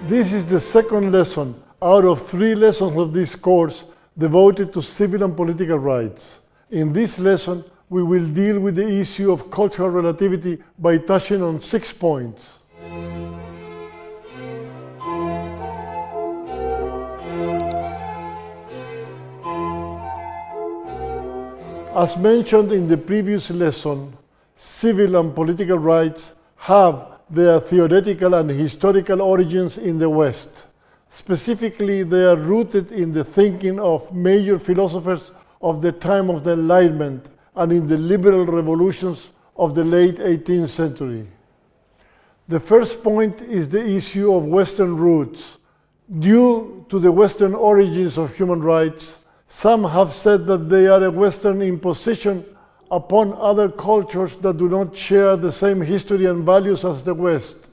This is the second lesson out of 3 lessons of this course devoted to civil and political rights. In this lesson, we will deal with the issue of cultural relativity by touching on 6 points. As mentioned in the previous lesson, civil and political rights have their theoretical and historical origins in the West. Specifically, they are rooted in the thinking of major philosophers of the time of the Enlightenment and in the liberal revolutions of the late 18th century. The first point is the issue of Western roots. Due to the Western origins of human rights, some have said that they are a Western imposition upon other cultures that do not share the same history and values as the West.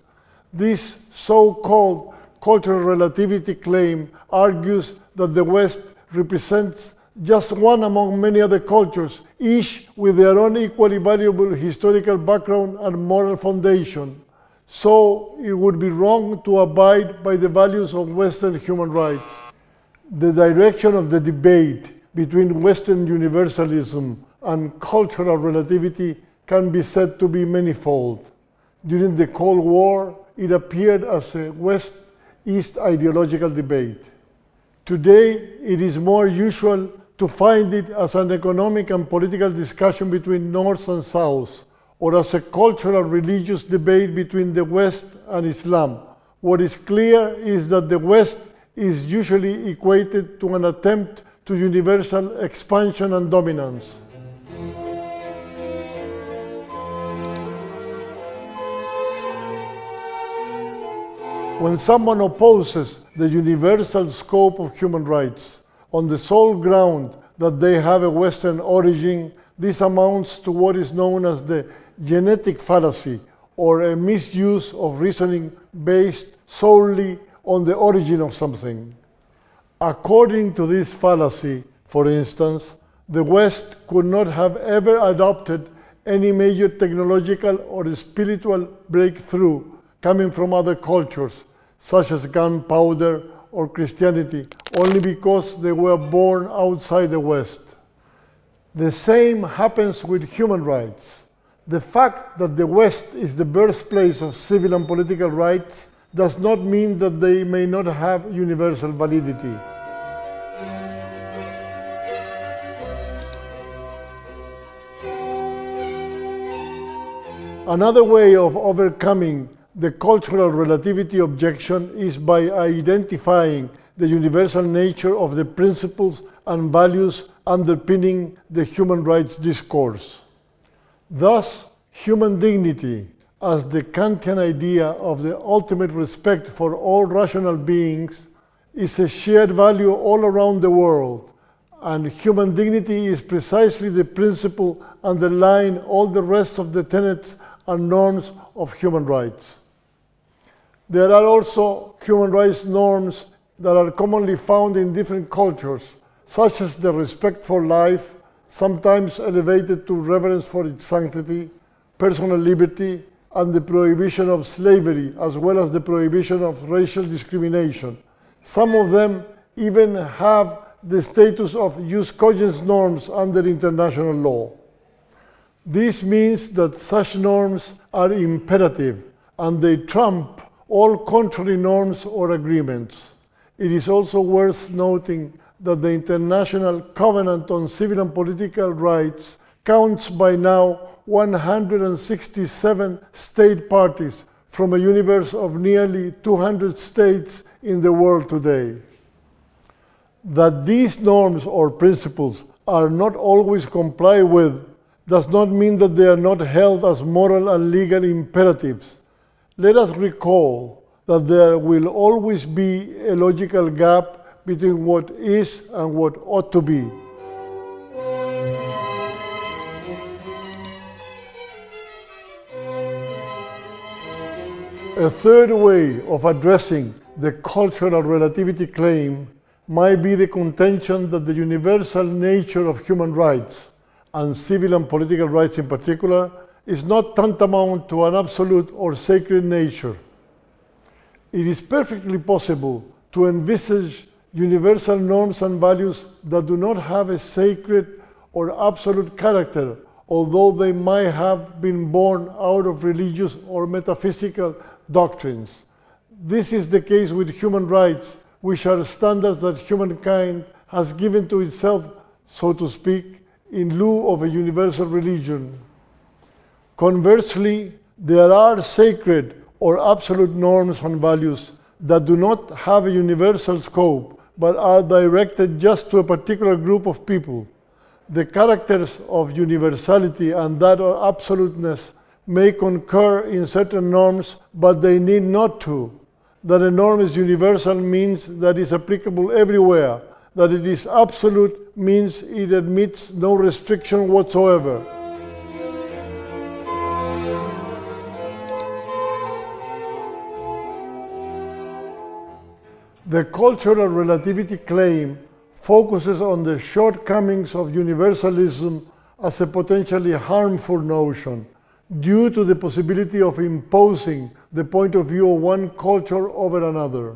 This so-called cultural relativity claim argues that the West represents just one among many other cultures, each with their own equally valuable historical background and moral foundation. So it would be wrong to abide by the values of Western human rights. The direction of the debate between Western universalism and cultural relativity can be said to be manifold. During the Cold War, it appeared as a West-East ideological debate. Today, it is more usual to find it as an economic and political discussion between North and South, or as a cultural religious debate between the West and Islam. What is clear is that the West is usually equated to an attempt to universal expansion and dominance. When someone opposes the universal scope of human rights on the sole ground that they have a Western origin, this amounts to what is known as the genetic fallacy, or a misuse of reasoning based solely on the origin of something. According to this fallacy, for instance, the West could not have ever adopted any major technological or spiritual breakthrough coming from other cultures, such as gunpowder or Christianity, only because they were born outside the West. The same happens with human rights. The fact that the West is the birthplace of civil and political rights does not mean that they may not have universal validity. Another way of overcoming the cultural relativity objection is by identifying the universal nature of the principles and values underpinning the human rights discourse. Thus, human dignity, as the Kantian idea of the ultimate respect for all rational beings, is a shared value all around the world, and human dignity is precisely the principle underlying all the rest of the tenets and norms of human rights. There are also human rights norms that are commonly found in different cultures, such as the respect for life, sometimes elevated to reverence for its sanctity, personal liberty, and the prohibition of slavery, as well as the prohibition of racial discrimination. Some of them even have the status of COGENS norms under international law. This means that such norms are imperative, and they trump all contrary norms or agreements. It is also worth noting that the International Covenant on Civil and Political Rights counts by now 167 state parties from a universe of nearly 200 states in the world today. That these norms or principles are not always complied with does not mean that they are not held as moral and legal imperatives. Let us recall that there will always be a logical gap between what is and what ought to be. A third way of addressing the cultural relativity claim might be the contention that the universal nature of human rights, and civil and political rights in particular, is not tantamount to an absolute or sacred nature. It is perfectly possible to envisage universal norms and values that do not have a sacred or absolute character, although they might have been born out of religious or metaphysical doctrines. This is the case with human rights, which are standards that humankind has given to itself, so to speak, in lieu of a universal religion. Conversely, there are sacred or absolute norms and values that do not have a universal scope, but are directed just to a particular group of people. The characters of universality and that of absoluteness may concur in certain norms, but they need not to. That a norm is universal means that it is applicable everywhere. That it is absolute means it admits no restriction whatsoever. The cultural relativity claim focuses on the shortcomings of universalism as a potentially harmful notion, due to the possibility of imposing the point of view of one culture over another.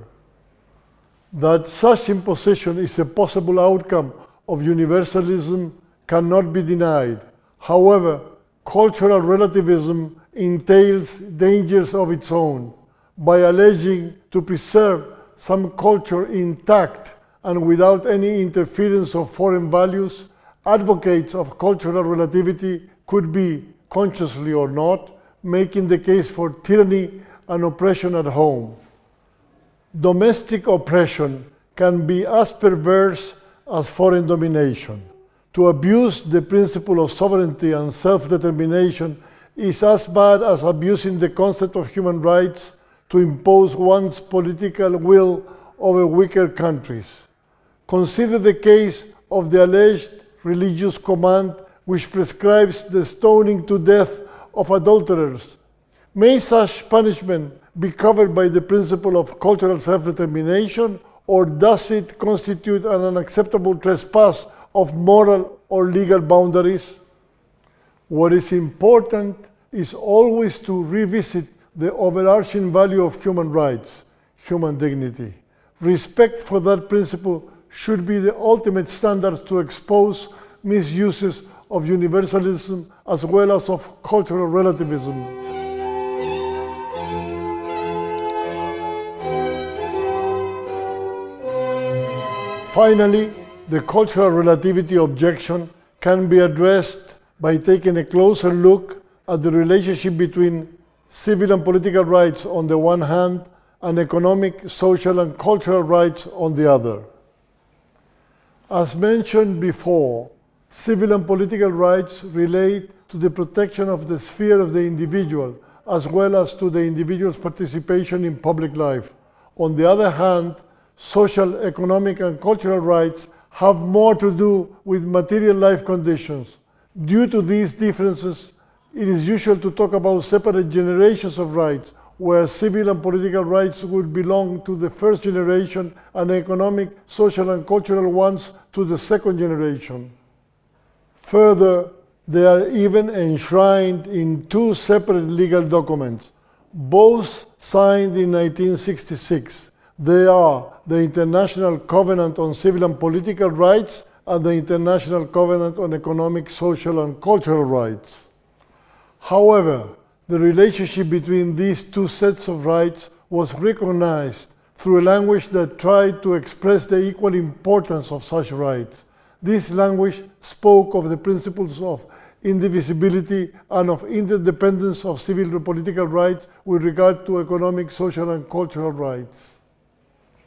That such imposition is a possible outcome of universalism cannot be denied. However, cultural relativism entails dangers of its own. By alleging to preserve some culture intact and without any interference of foreign values, advocates of cultural relativity could be, consciously or not, making the case for tyranny and oppression at home. Domestic oppression can be as perverse as foreign domination. To abuse the principle of sovereignty and self-determination is as bad as abusing the concept of human rights to impose one's political will over weaker countries. Consider the case of the alleged religious command which prescribes the stoning to death of adulterers. May such punishment be covered by the principle of cultural self-determination, or does it constitute an unacceptable trespass of moral or legal boundaries? What is important is always to revisit the overarching value of human rights, human dignity. Respect for that principle should be the ultimate standards to expose misuses of universalism as well as of cultural relativism. Finally, the cultural relativity objection can be addressed by taking a closer look at the relationship between civil and political rights on the one hand and economic, social, and cultural rights on the other. As mentioned before, civil and political rights relate to the protection of the sphere of the individual as well as to the individual's participation in public life. On the other hand, social, economic, and cultural rights have more to do with material life conditions. Due to these differences, it is usual to talk about separate generations of rights, where civil and political rights would belong to the first generation and economic, social, and cultural ones to the second generation. Further, they are even enshrined in two separate legal documents, both signed in 1966. They are the International Covenant on Civil and Political Rights and the International Covenant on Economic, Social, and Cultural Rights. However, the relationship between these two sets of rights was recognized through a language that tried to express the equal importance of such rights. This language spoke of the principles of indivisibility and of interdependence of civil and political rights with regard to economic, social, and cultural rights.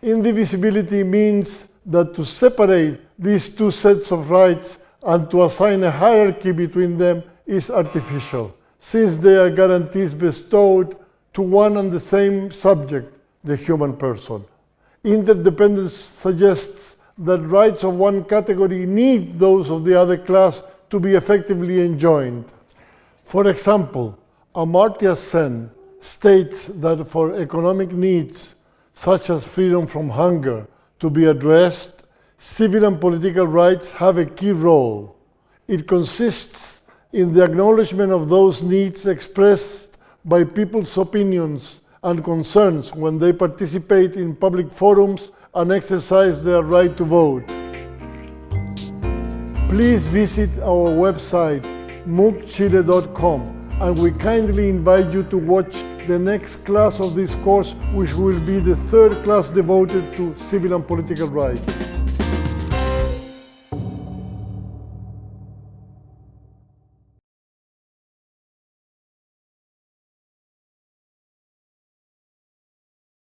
Indivisibility means that to separate these two sets of rights and to assign a hierarchy between them is artificial, since they are guarantees bestowed to one and the same subject, the human person. Interdependence suggests that rights of one category need those of the other class to be effectively enjoined. For example, Amartya Sen states that for economic needs, such as freedom from hunger, to be addressed, civil and political rights have a key role. It consists in the acknowledgement of those needs expressed by people's opinions and concerns when they participate in public forums and exercise their right to vote. Please visit our website mooccchile.com, and we kindly invite you to watch the next class of this course, which will be the third class devoted to civil and political rights.